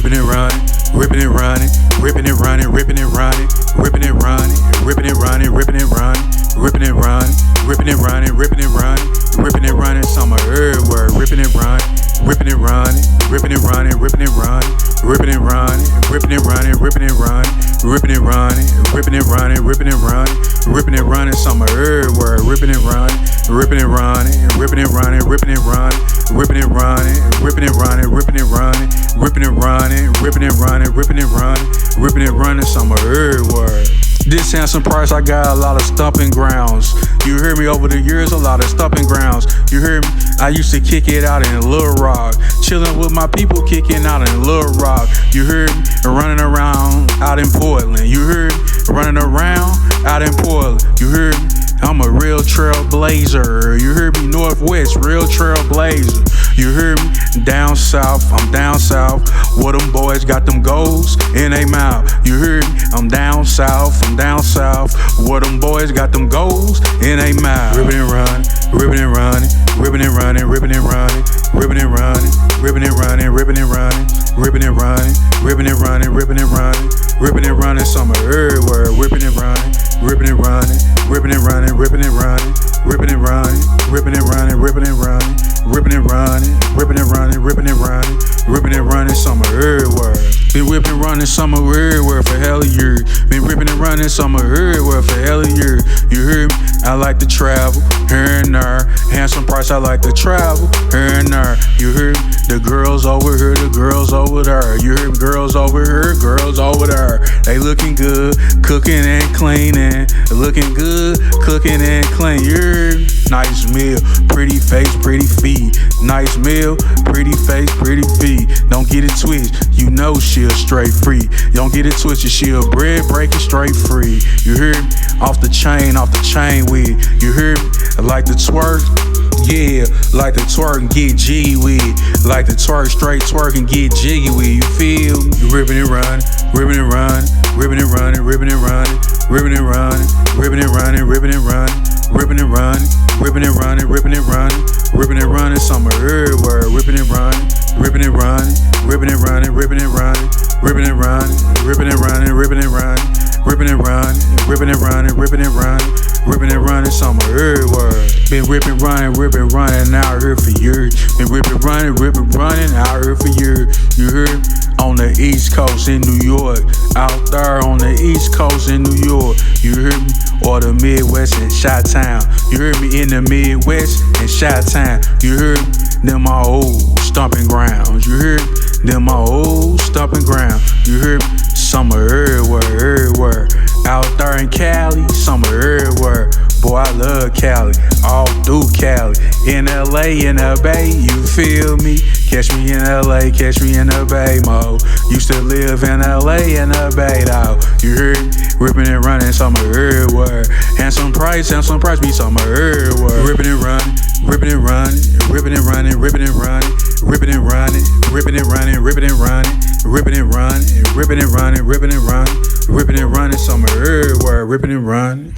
ripping and running, ripping and running, ripping and running, ripping and running, ripping and running, ripping and running, ripping and running, ripping and running, ripping and running, ripping and running, ripping and running. Some of her word, ripping and running, ripping and running, ripping and running, ripping and running, ripping and running, ripping and running, ripping and running, ripping and running, ripping and running, ripping and running, ripping and running. Some of her word, ripping and running, ripping and running, ripping and running, ripping and running, ripping and running, ripping and running, ripping and running, ripping and running, ripping and running, ripping and running, ripping and running. Some of her word. This handsome price, I got a lot of stomping grounds. You hear me over the years, a lot of stomping grounds. You hear me? I used to kick it out in Little Rock, chilling with my people, kicking out in Little Rock. You hear me? Running around out in Portland. You hear me? Running around out in Portland. You hear me? I'm a real trailblazer. You hear me? Northwest, real trailblazer. You hear me? Down south, I'm down south. Where them boys got them goals in they mouth. You hear me? I'm down south, I'm down south. Where them boys got them goals in they mouth. Ripping and running, ripping and running, ripping and running, ripping and running, ripping and running, ripping and running, ripping and running, ripping and running, ripping and running, ripping and running, ripping and running. Some of her word, ripping and running, ripping and running, ripping and running, ripping and running, ripping and running, ripping and running, ripping and running, ripping and running, ripping and running, ripping and running, ripping and running. Some of her word. Been ripping running some of her word for hell of years. Been ripping and running some of her word for hell of years. You hear me? I like to travel here and there. Handsome price, I like to travel here and there. You hear me? The girls over here, the girls over there. You hear me? Girls over here, girls over there. They looking good, cooking and cleaning. Looking good, cooking and clean. You hear me? Nice meal, pretty face, pretty feet. Nice meal, pretty face, pretty feet. Don't get it twisted, you know she'll straight free. Don't get it twisted, she'll bread breaking straight free. You hear me? Off the chain with. You hear me? I like to twerk. Yeah, like to twerk and get jiggy with. Like to twerk, straight twerk and get jiggy with. You feel me? Ripping and running, ripping and running, ripping and running, ripping and running, ripping and running, ripping and running, ripping and running, ripping and running, ripping and running, ripping and running, ripping and running. Some of her word, ripping and running, ripping and running, ripping and running, ripping and running, ripping and running, ripping and running, ripping and running, ripping and running, ripping and running, ripping and running, ripping and running. Some of her word. Been ripping, running out here for years. Been ripping, running out here for years. You heard? On the East Coast in New York, out there on the East Coast in New York. You heard me? Or the Midwest in Chi-Town. You heard me? In the Midwest in Chi-Town. You heard me? Them my old stomping grounds. You heard me? Them my old stomping grounds. You heard me? Some of her word. Out there in Cali, some of her word. Boy, I love Cali, all through Cali. In LA, in the Bay, you feel me? Catch me in LA, catch me in the Bay, mo. Used to live in LA, in the Bay, though. You heard me? Ripping and running, some of her word. Handsome price, be some of her word. Ripping and running, ripping and running, ripping and running, ripping and running, ripping and running, ripping and running, ripping and running, ripping and running, ripping and running, ripping and running, ripping and running, some of her word. Ripping and running.